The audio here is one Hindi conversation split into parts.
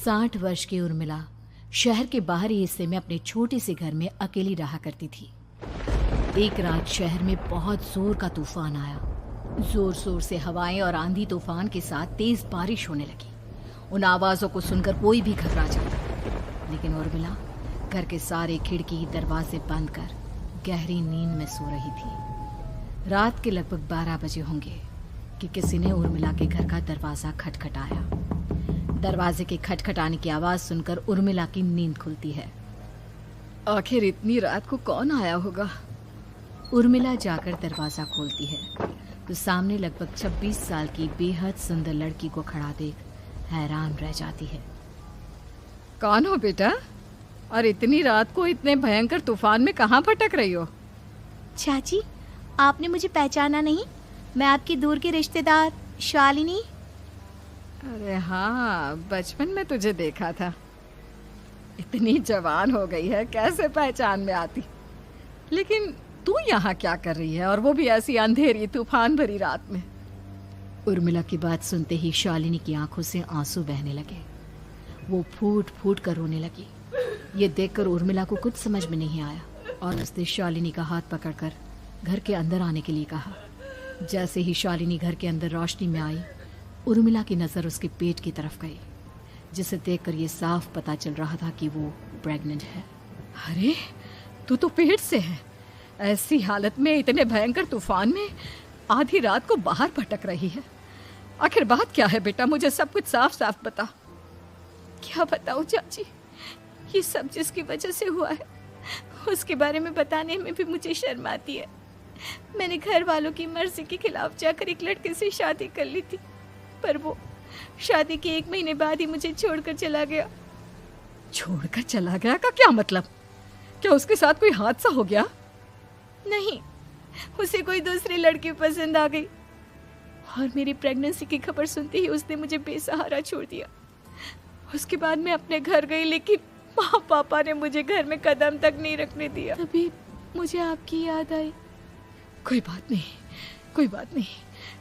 60 वर्ष की उर्मिला शहर के बाहरी हिस्से में अपने छोटे से घर में अकेली रहा करती थी। एक रात शहर में बहुत जोर का तूफान आया। जोर जोर से हवाएं और आंधी तूफान के साथ तेज बारिश होने लगी। उन आवाजों को सुनकर कोई भी घबरा जाता, लेकिन उर्मिला घर के सारे खिड़की दरवाजे बंद कर गहरी नींद में सो रही थी। रात के लगभग 12 बजे होंगे कि किसी ने उर्मिला के घर का दरवाजा खटखटाया। दरवाजे के खटखटाने की आवाज सुनकर उर्मिला की नींद खुलती है। आखिर इतनी रात को कौन आया होगा? उर्मिला जाकर दरवाजा खोलती है तो सामने लगभग 26 साल की बेहद सुंदर लड़की को खड़ा देख हैरान रह जाती है। कौन हो बेटा, और इतनी रात को इतने भयंकर तूफान में कहाँ भटक रही हो? चाची, आपने मुझे पहचाना नहीं? मैं आपकी दूर की रिश्तेदार शालिनी। अरे हाँ, बचपन में तुझे देखा था। इतनी जवान हो गई है, कैसे पहचान में आती। लेकिन तू यहाँ क्या कर रही है, और वो भी ऐसी अंधेरी तूफान भरी रात में? उर्मिला की बात सुनते ही शालिनी की आंखों से आंसू बहने लगे। वो फूट फूट कर रोने लगी। ये देखकर उर्मिला को कुछ समझ में नहीं आया और उसने शालिनी का हाथ पकड़कर घर के अंदर आने के लिए कहा। जैसे ही शालिनी घर के अंदर रोशनी में आई, उर्मिला की नज़र उसके पेट की तरफ गई, जिसे देखकर ये साफ पता चल रहा था कि वो प्रेग्नेंट है। अरे, तू तो पेट से है। ऐसी हालत में इतने भयंकर तूफान में आधी रात को बाहर भटक रही है। आखिर बात क्या है बेटा, मुझे सब कुछ साफ साफ बता। क्या बताऊं चाची, ये सब जिसकी वजह से हुआ है उसके बारे में बताने में भी मुझे शर्म आती है। मैंने घर वालों की मर्जी के खिलाफ जाकर एक लड़के से शादी कर ली थी, पर वो शादी के 1 महीने बाद ही मुझे छोड़कर चला गया। छोड़कर चला गया का क्या मतलब? क्या उसके साथ कोई हादसा हो गया? नहीं, उसे कोई दूसरी लड़की पसंद आ गई और मेरी प्रेगनेंसी की खबर सुनते ही उसने मुझे बेसहारा छोड़ दिया। उसके बाद मैं अपने घर गई, लेकिन माँ पापा ने मुझे घर में कदम तक नहीं रखने दिया। तभी मुझे आपकी याद आई। कोई बात नहीं, कोई बात नहीं,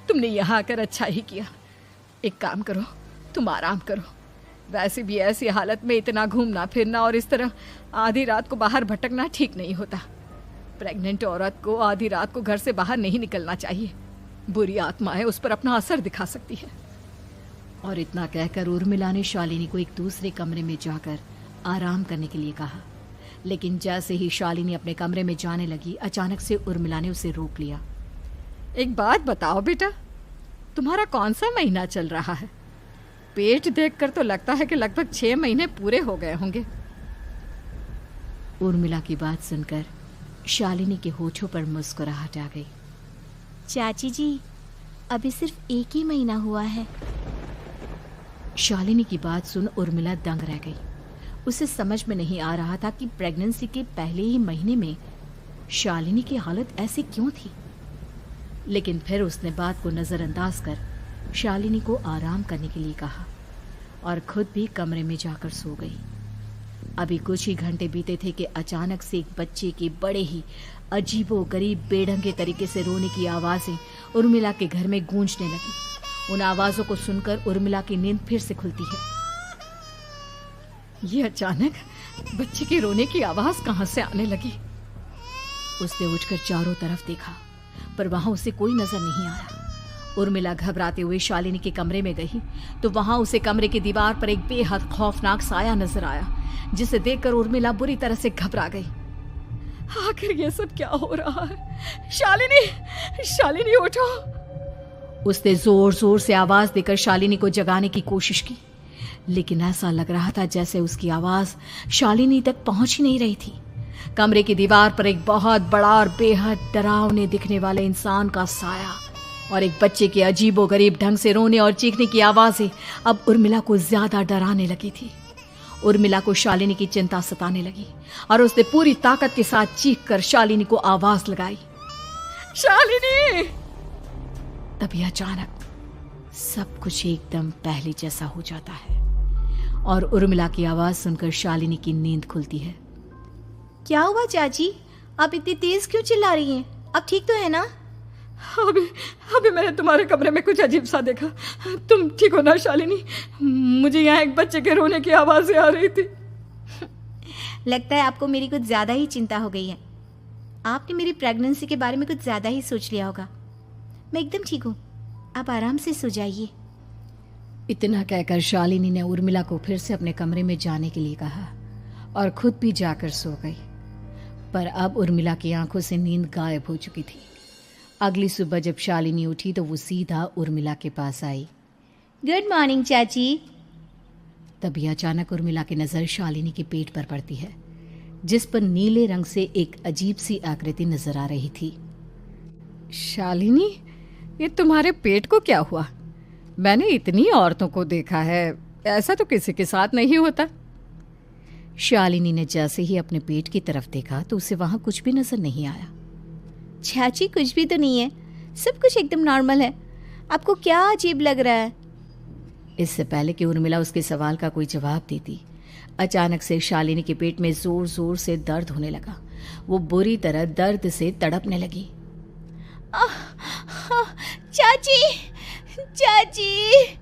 तुमने यहाँ आकर अच्छा ही किया। एक काम करो, तुम आराम करो। वैसे भी ऐसी हालत में इतना घूमना फिरना और इस तरह आधी रात को बाहर भटकना ठीक नहीं होता। प्रेग्नेंट औरत को आधी रात को घर से बाहर नहीं निकलना चाहिए। बुरी आत्माएं उस पर अपना असर दिखा सकती है। और इतना कहकर उर्मिला ने शालिनी को एक दूसरे कमरे में जाकर आराम करने के लिए कहा। लेकिन जैसे ही शालिनी अपने कमरे में जाने लगी, अचानक से उर्मिला ने उसे रोक लिया। एक बात बताओ बेटा, तुम्हारा कौन सा महीना चल रहा है? पेट देखकर तो लगता है कि लगभग 6 महीने पूरे हो गए होंगे। उर्मिला की बात सुनकर शालिनी के होठों पर मुस्कुराहट आ गई। चाची जी, अभी सिर्फ 1 ही महीना हुआ है। शालिनी की बात सुन उर्मिला दंग रह गई। उसे समझ में नहीं आ रहा था कि प्रेगनेंसी के पहले ही महीने में शालिनी की हालत ऐसी क्यों थी। लेकिन फिर उसने बात को नजरअंदाज कर शालिनी को आराम करने के लिए कहा और खुद भी कमरे में जाकर सो गई। अभी कुछ ही घंटे बीते थे कि अचानक से एक बच्चे के बड़े ही अजीबो गरीब बेढंगे तरीके से रोने की आवाजें उर्मिला के घर में गूंजने लगी। उन आवाजों को सुनकर उर्मिला की नींद फिर से खुलती है। ये अचानक बच्चे के रोने की आवाज कहां से आने लगी? उसने उठकर चारों तरफ देखा, पर वहां उसे कोई नजर नहीं आया। उर्मिला घबराते हुए शालिनी के कमरे में गई तो वहां उसे कमरे की दीवार पर एक बेहद खौफनाक साया नजर आया, जिसे देखकर उर्मिला बुरी तरह से घबरा गई। आखिर ये सब क्या हो रहा है? शालिनी, शालिनी उठो! उसने जोर जोर से आवाज देकर शालिनी को जगाने की कोशिश की, लेकिन ऐसा लग रहा था जैसे उसकी आवाज शालिनी तक पहुंच ही नहीं रही थी। कमरे की दीवार पर एक बहुत बड़ा और बेहद डरावने दिखने वाले इंसान का साया और एक बच्चे के अजीबोगरीब ढंग से रोने और चीखने की आवाजें अब उर्मिला को ज्यादा डराने लगी थी। उर्मिला को शालिनी की चिंता सताने लगी और उसने पूरी ताकत के साथ चीखकर शालिनी को आवाज लगाई, शालिनी! तभी अचानक सब कुछ एकदम पहले जैसा हो जाता है और उर्मिला की आवाज सुनकर शालिनी की नींद खुलती है। क्या हुआ चाची, आप इतनी तेज क्यों चिल्ला रही हैं? अब ठीक तो है ना? अभी अभी मैंने तुम्हारे कमरे में कुछ अजीब सा देखा। तुम ठीक हो ना शालिनी? मुझे यहाँ एक बच्चे के रोने की आवाज़ें आ रही थी। लगता है आपको मेरी कुछ ज़्यादा ही चिंता हो गई है। आपने मेरी प्रेगनेंसी के बारे में कुछ ज़्यादा ही सोच लिया होगा। मैं एकदम ठीक हूँ, आप आराम से सो जाइए। इतना कहकर शालिनी ने उर्मिला को फिर से अपने कमरे में जाने के लिए कहा और खुद भी जाकर सो गई। पर अब उर्मिला की आंखों से नींद गायब हो चुकी थी। अगली सुबह जब शालिनी उठी तो वो सीधा उर्मिला के पास आई। गुड मॉर्निंग चाची। तभी अचानक उर्मिला की नज़र शालिनी के पेट पर पड़ती है, जिस पर नीले रंग से एक अजीब सी आकृति नजर आ रही थी। शालिनी, ये तुम्हारे पेट को क्या हुआ? मैंने इतनी औरतों को देखा है, ऐसा तो किसी के साथ नहीं होता। शालिनी ने जैसे ही अपने पेट की तरफ देखा तो उसे वहां कुछ भी नजर नहीं आया। चाची कुछ भी तो नहीं है, सब कुछ एकदम नॉर्मल है। आपको क्या अजीब लग रहा है? इससे पहले कि उर्मिला उसके सवाल का कोई जवाब देती, अचानक से शालिनी के पेट में जोर जोर से दर्द होने लगा। वो बुरी तरह दर्द से तड़पने लगी। चाची, चाची।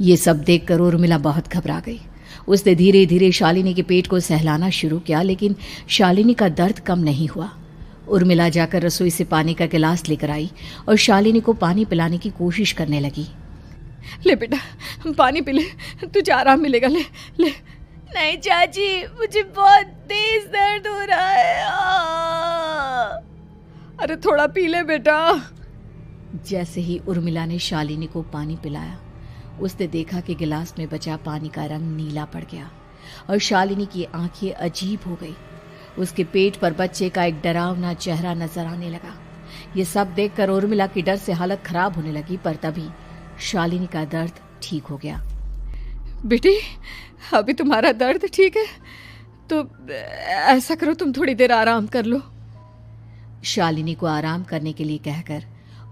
ये सब देखकर उर्मिला बहुत घबरा गई। उसने धीरे धीरे शालिनी के पेट को सहलाना शुरू किया, लेकिन शालिनी का दर्द कम नहीं हुआ। उर्मिला जाकर रसोई से पानी का गिलास लेकर आई और शालिनी को पानी पिलाने की कोशिश करने लगी। ले बेटा, पानी पी ले, तुझे आराम मिलेगा। ले ले। नहीं चाची, मुझे बहुत तेज दर्द हो रहा है। अरे थोड़ा पी ले बेटा। जैसे ही उर्मिला ने शालिनी को पानी पिलाया, उसने देखा कि गिलास में बचा पानी का रंग नीला पड़ गया और शालिनी की आंखें अजीब हो गई। उसके पेट पर बच्चे का एक डरावना चेहरा नजर आने लगा। ये सब देखकर उर्मिला की डर से हालत खराब होने लगी, पर तभी शालिनी का दर्द ठीक हो गया। बेटी, अभी तुम्हारा दर्द ठीक है तो ऐसा करो, तुम थोड़ी देर आराम कर लो। शालिनी को आराम करने के लिए कहकर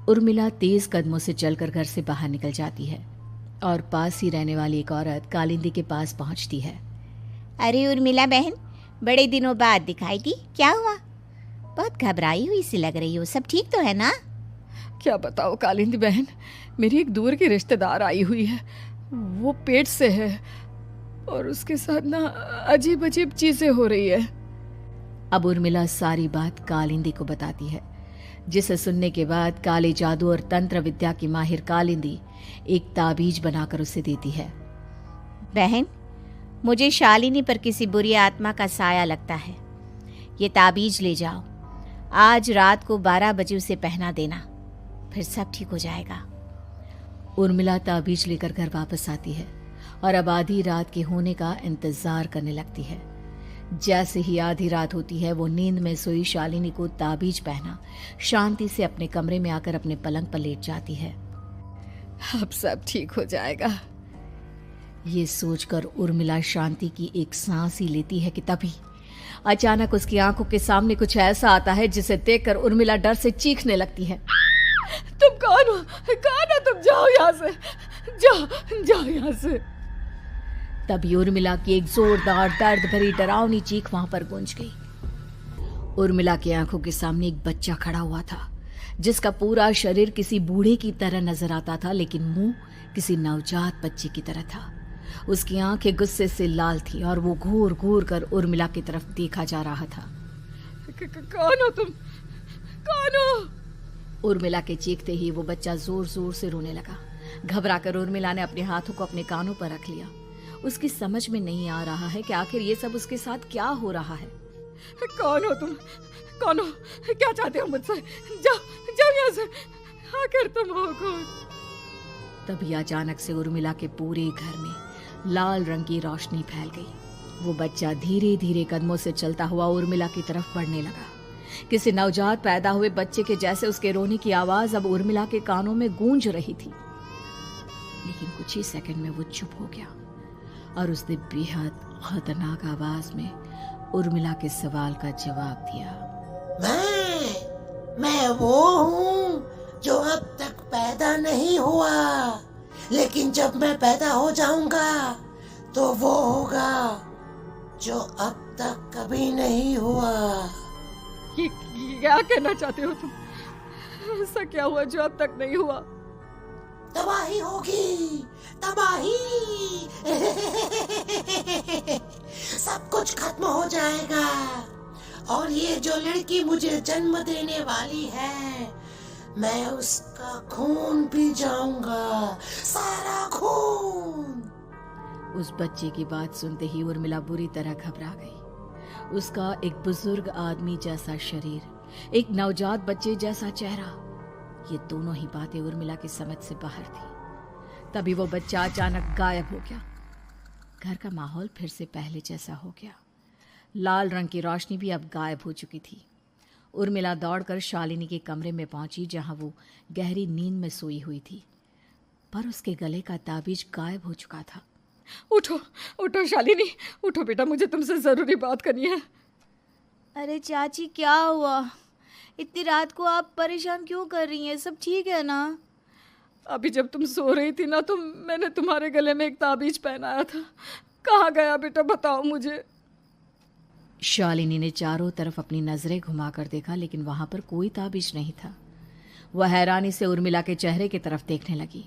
उर्मिला तेज कदमों से चलकर घर से बाहर निकल जाती है और पास ही रहने वाली एक औरत कालिंदी के पास पहुंचती है। अरे उर्मिला बहन, बड़े दिनों बाद दिखाई दी, क्या हुआ? बहुत घबराई हुई सी लग रही हो, सब ठीक तो है ना? क्या बताओ कालिंदी बहन, मेरी एक दूर की रिश्तेदार आई हुई है। वो पेट से है और उसके साथ ना अजीब अजीब चीजें हो रही है। अब उर्मिला सारी बात कालिंदी को बताती है, जिसे सुनने के बाद काले जादू और तंत्र विद्या की माहिर कालिंदी एक ताबीज बनाकर उसे देती है। बहन, मुझे शालिनी पर किसी बुरी आत्मा का साया लगता है। ये ताबीज ले जाओ, आज रात को 12 बजे उसे पहना देना, फिर सब ठीक हो जाएगा। उर्मिला ताबीज लेकर घर वापस आती है और अब आधी रात के होने का इंतजार करने लगती है। जैसे ही आधी रात होती है, वो नींद में सोई शालिनी को ताबीज पहना शांति से अपने कमरे में आकर अपने पलंग पर लेट जाती है। अब सब ठीक हो जाएगा, ये सोचकर उर्मिला शांति की एक सांस ही लेती है कि तभी अचानक उसकी आंखों के सामने कुछ ऐसा आता है जिसे देखकर उर्मिला डर से चीखने लगती है। तुम कौन हो? कौन हो तुम? जाओ यहाँ से, जाओ जाओ यहाँ से। तभी उर्मिला की एक जोरदार दर्द भरी डरावनी चीख वहां पर गूंज गई। उर्मिला की आंखों के सामने एक बच्चा खड़ा हुआ था, जिसका पूरा शरीर किसी बूढ़े की तरह नजर आता था, लेकिन मुंह किसी नवजात बच्चे की तरह था। उसकी आंखें गुस्से से लाल थी और वो घूर घूर कर उर्मिला की तरफ देखा जा रहा था। कौन हो तुम? कौन हो? उर्मिला के चीखते ही वो बच्चा जोर जोर से रोने लगा। घबराकर उर्मिला ने अपने हाथों को अपने कानों पर रख लिया। उसकी समझ में नहीं आ रहा है कि आखिर ये सब उसके साथ क्या हो रहा है। कौन हो तुम? कौन हो? क्या चाहते हो मुझसे? जाओ जाओ यहाँ से, आखिर तुम हो कौन? तभी अचानक से उर्मिला के पूरे घर में लाल रंग की रोशनी फैल गई। वो बच्चा धीरे धीरे कदमों से चलता हुआ उर्मिला की तरफ बढ़ने लगा। किसी नवजात पैदा हुए बच्चे के जैसे उसके रोने की आवाज अब उर्मिला के कानों में गूंज रही थी। लेकिन कुछ ही सेकंड में वो चुप हो गया और उसने बेहद खतरनाक आवाज में उर्मिला के सवाल का जवाब दिया। मैं वो हूँ जो अब तक पैदा नहीं हुआ, लेकिन जब मैं पैदा हो जाऊंगा तो वो होगा जो अब तक कभी नहीं हुआ। ये क्या कहना चाहते हो तुम? ऐसा क्या हुआ जो अब तक नहीं हुआ? तबाही होगी, तबाही। सब कुछ खत्म हो जाएगा और ये जो लड़की मुझे जन्म देने वाली है, मैं उसका खून पी जाऊंगा, सारा खून। उस बच्चे की बात सुनते ही उर्मिला बुरी तरह घबरा गई। उसका एक बुजुर्ग आदमी जैसा शरीर, एक नवजात बच्चे जैसा चेहरा, ये दोनों ही बातें उर्मिला की समझ से बाहर थी। तभी वो बच्चा अचानक गायब हो गया। घर का माहौल फिर से पहले जैसा हो गया। लाल रंग की रोशनी भी अब गायब हो चुकी थी। उर्मिला दौड़कर शालिनी के कमरे में पहुंची, जहां वो गहरी नींद में सोई हुई थी, पर उसके गले का ताबीज गायब हो चुका था। उठो उठो शालिनी, उठो बेटा, मुझे तुमसे जरूरी बात करनी है। अरे चाची क्या हुआ? इतनी रात को आप परेशान क्यों कर रही हैं? सब ठीक है ना? अभी जब तुम सो रही थी ना, तो मैंने तुम्हारे गले में एक ताबीज पहनाया था। कहाँ गया बेटा, बताओ मुझे। शालिनी ने चारों तरफ अपनी नजरें घुमाकर देखा, लेकिन वहां पर कोई ताबीज नहीं था। वह हैरानी से उर्मिला के चेहरे की तरफ देखने लगी।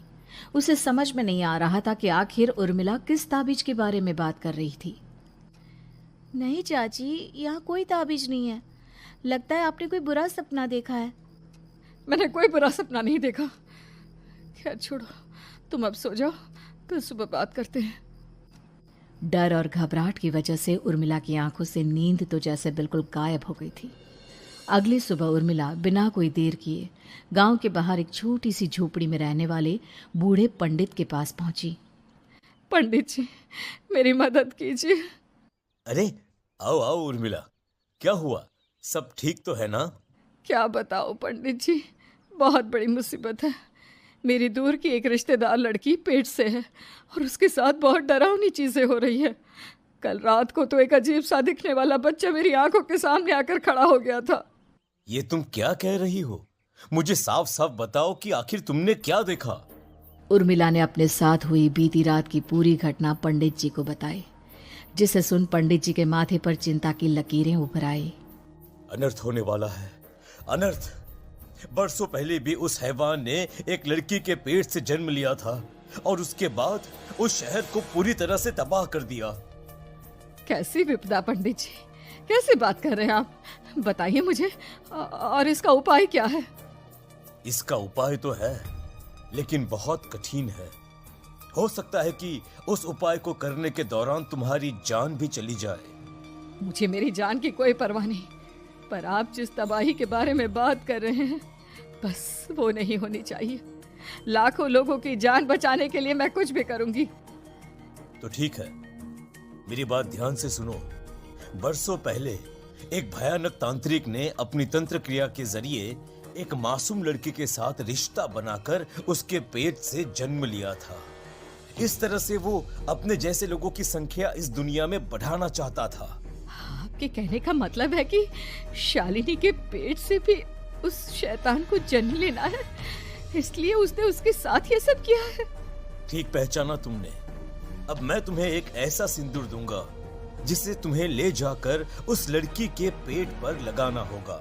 उसे समझ में नहीं आ रहा था कि आखिर उर्मिला किस ताबीज के बारे में बात कर रही थी। नहीं चाची, यहाँ कोई ताबीज नहीं है। लगता है आपने कोई बुरा सपना देखा है। मैंने कोई बुरा सपना नहीं देखा। खैर छोड़ो, तुम अब सो जाओ, कल सुबह बात करते हैं। डर और घबराहट की वजह से उर्मिला की आंखों से नींद तो जैसे बिल्कुल गायब हो गई थी। अगली सुबह उर्मिला बिना कोई देर किए गांव के बाहर एक छोटी सी झोपड़ी में रहने वाले बूढ़े पंडित के पास पहुंची। पंडित जी, मेरी मदद कीजिए। अरे आओ आओ उर्मिला, क्या हुआ? सब ठीक तो है ना? क्या बताओ पंडित जी, बहुत बड़ी मुसीबत है। मेरी दूर की एक रिश्तेदार लड़की पेट से है और उसके साथ बहुत डरावनी चीजें हो रही है। कल रात को तो एक अजीब सा दिखने वाला बच्चा मेरी आंखों के सामने आकर खड़ा हो गया था। ये तुम क्या कह रही हो? मुझे साफ साफ बताओ कि आखिर तुमने क्या देखा? उर्मिला ने अपने साथ हुई बीती रात की पूरी घटना पंडित जी को बताई, जिसे सुन पंडित जी के माथे पर चिंता की लकीरें उभर आई। अनर्थ होने वाला है, अनर्थ। बरसों पहले भी उस हैवान ने एक लड़की के पेट से जन्म लिया था और उसके बाद उस शहर को पूरी तरह से तबाह कर दिया। कैसी विपदा पंडित जी, कैसी बात कर रहे हैं आप? बताइए मुझे, और इसका उपाय क्या है? इसका उपाय तो है, लेकिन बहुत कठिन है। हो सकता है कि उस उपाय को करने के दौरान तुम्हारी जान भी चली जाए। मुझे मेरी जान की कोई परवाह नहीं, पर आप जिस तबाही के बारे में बात कर रहे हैं, बस वो नहीं होनी चाहिए। लाखों लोगों की जान बचाने के लिए मैं कुछ भी करूंगी। तो ठीक है, मेरी बात ध्यान से सुनो। बरसों पहले एक भयानक तांत्रिक ने अपनी तंत्र क्रिया के जरिए एक मासूम लड़की के साथ रिश्ता बनाकर उसके पेट से जन्म लिया था। इस तरह से वो अपने जैसे लोगों की संख्या इस दुनिया में बढ़ाना चाहता था। आपके कहने का मतलब है कि शालिनी के पेट से भी उस शैतान को जन्म लेना है, इसलिए उसने उसके साथ ये सब किया है। ठीक पहचाना तुमने। अब मैं तुम्हें एक ऐसा सिंदूर दूंगा जिसे तुम्हें ले जाकर उस लड़की के पेट पर लगाना होगा।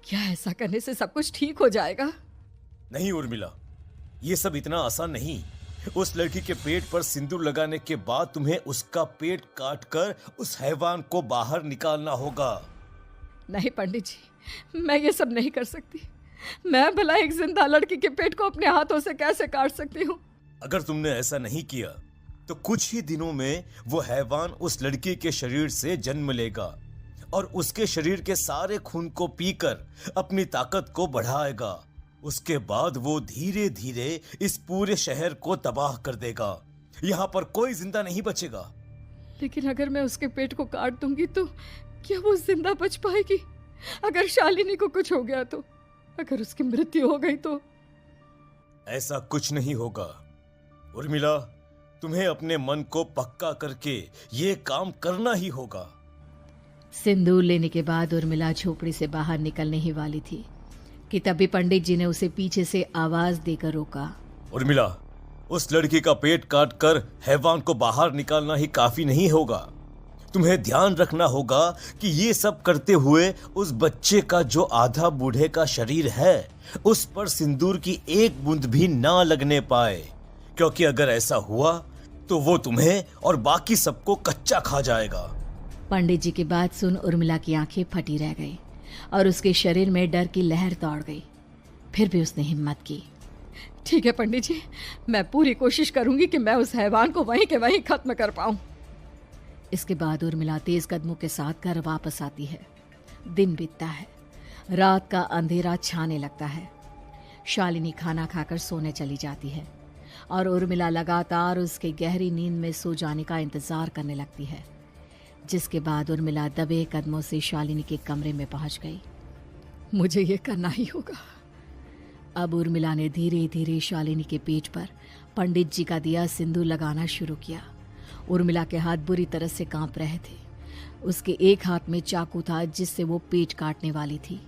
क्या ऐसा करने से सब कुछ ठीक हो जाएगा? नहीं उर्मिला, ये सब इतना आसान नहीं। उस लड़की के पेट पर सिंदूर लगाने के बाद तुम्हें उसका पेट काटकर उस हैवान को बाहर निकालना होगा। नहीं पंडित जी, मैं ये सब नहीं कर सकती। मैं भला एक जिंदा लड़की के पेट को अपने हाथों से कैसे काट सकती हूँ? अगर तुमने ऐसा नहीं किया तो कुछ ही दिनों में वो हैवान उस लड़की के शरीर से जन्म लेगा और उसके शरीर के सारे खून को पीकर अपनी ताकत को बढ़ाएगा। उसके बाद वो धीरे धीरे इस पूरे शहर को तबाह कर देगा। यहाँ पर कोई जिंदा नहीं बचेगा। लेकिन अगर मैं उसके पेट को काट दूंगी तो क्या वो जिंदा बच पाएगी? अगर शालिनी को कुछ हो गया तो, अगर उसकी मृत्यु हो गई तो? ऐसा कुछ नहीं होगा उर्मिला, तुम्हें अपने मन को पक्का करके ये काम करना ही होगा। सिंदूर लेने के बाद उर्मिला झोपड़ी से बाहर निकलने ही वाली थी कि तभी पंडित जी ने उसे पीछे से आवाज देकर रोका। उर्मिला, उस लड़की का पेट काटकर हैवान को बाहर निकालना ही काफी नहीं होगा। तुम्हें ध्यान रखना होगा कि ये सब करते हुए उस बच्चे का जो आधा बूढ़े का शरीर है उस पर सिंदूर की एक बूंद भी ना लगने पाए, क्योंकि अगर ऐसा हुआ तो वो तुम्हें और बाकी सबको कच्चा खा जाएगा। पंडित जी की बात सुन उर्मिला की आंखें फटी रह गई और उसके शरीर में डर की लहर दौड़ गई। फिर भी उसने हिम्मत की। ठीक है पंडित जी, मैं पूरी कोशिश करूंगी कि मैं उस हैवान को वहीं के वहीं खत्म कर पाऊं। इसके बाद उर्मिला तेज कदमों के साथ घर वापस आती है। दिन बीतता है, रात का अंधेरा छाने लगता है। शालिनी खाना खाकर सोने चली जाती है और उर्मिला लगातार उसके गहरी नींद में सो जाने का इंतजार करने लगती है, जिसके बाद उर्मिला दबे कदमों से शालिनी के कमरे में पहुंच गई। मुझे ये करना ही होगा। अब उर्मिला ने धीरे धीरे शालिनी के पेट पर पंडित जी का दिया सिंदूर लगाना शुरू किया। उर्मिला के हाथ बुरी तरह से कांप रहे थे। उसके एक हाथ में चाकू था जिससे वो पेट काटने वाली थी।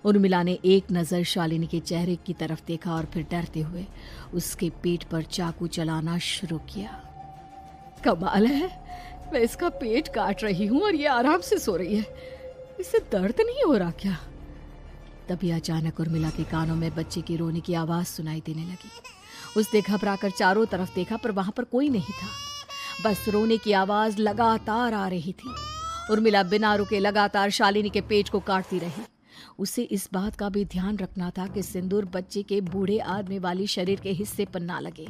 उर्मिला ने एक नज़र शालिनी के चेहरे की तरफ देखा और फिर डरते हुए उसके पेट पर चाकू चलाना शुरू किया। कमाल है, मैं इसका पेट काट रही हूँ और ये आराम से सो रही है। इसे दर्द नहीं हो रहा क्या? तभी अचानक उर्मिला के कानों में बच्चे की रोने की आवाज सुनाई देने लगी। उसने घबराकर चारों तरफ देखा पर वहां पर कोई नहीं था। बस रोने की आवाज लगातार आ रही थी। उर्मिला बिना रुके लगातार शालिनी के पेट को काटती रही। उसे इस बात का भी ध्यान रखना था कि सिंदूर बच्चे के बूढ़े आदमी वाली शरीर के हिस्से पर ना लगे।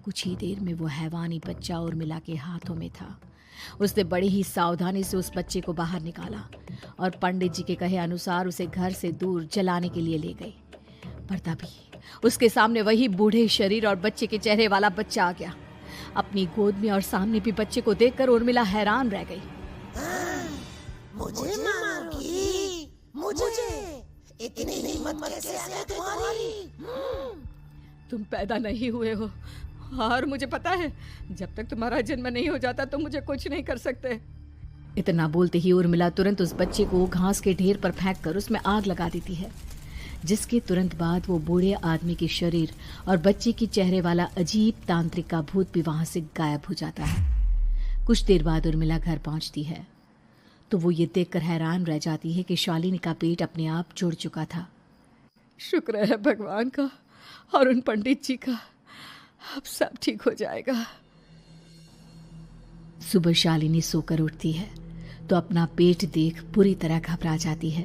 कुछ ही देर में वो हैवानी बच्चा उर्मिला के हाथों में था। उसने बड़ी ही सावधानी से उस बच्चे को बाहर निकाला और पंडित जी के कहे अनुसार उसे घर से दूर जलाने के लिए ले गई। पर तभी उसके सामने वही बूढ़े शरीर और बच्चे के चेहरे वाला बच्चा आ गया। अपनी गोद में और सामने भी बच्चे को देखकर उर्मिला हैरान रह गई। मुझे मारोगी? मुझे इतनी हिम्मत कैसे आ गई तुम्हारी? तुम पैदा नहीं हुए हो और मुझे पता है जब तक तुम्हारा जन्म नहीं हो जाता तो मुझे कुछ नहीं कर सकते। इतना बोलते ही उर्मिला तुरंत उस बच्चे को घास के ढेर पर फेंककर उसमें आग लगा देती है, जिसके तुरंत बाद वो बूढ़े आदमी के शरीर और बच्चे के चेहरे वाला अजीब तांत्रिक का भूत भी वहां से गायब हो जाता है। कुछ देर बाद उर्मिला घर पहुंचती है तो वो ये देखकर हैरान रह जाती है कि शालिनी का पेट अपने आप जुड़ चुका था। शुक्र है भगवान का और उन पंडित जी का, अब सब ठीक हो जाएगा। सुबह शालिनी सोकर उठती है तो अपना पेट देख बुरी तरह घबरा जाती है।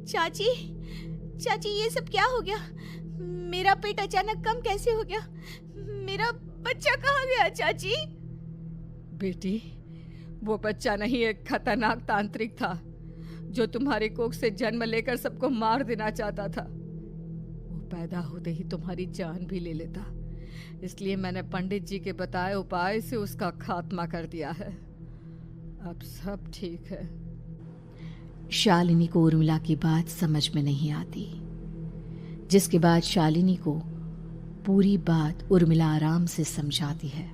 चाची, चाची ये सब क्या हो गया? मेरा पेट अचानक कम कैसे हो गया? मेरा बच्चा कहाँ गया चाची? बेटी, वो बच्चा नहीं, एक खतरनाक तांत्रिक था जो तुम्हारी कोख से जन्म लेकर सबको मार देना चाहता था। वो पैदा होते ही तुम्हारी जान भी ले लेता, इसलिए मैंने पंडित जी के बताए उपाय से उसका खात्मा कर दिया है। अब सब ठीक है। शालिनी को उर्मिला की बात समझ में नहीं आती, जिसके बाद शालिनी को पूरी बात उर्मिला आराम से समझाती है।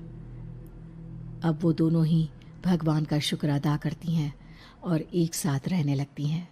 अब वो दोनों ही भगवान का शुक्र अदा करती हैं और एक साथ रहने लगती हैं।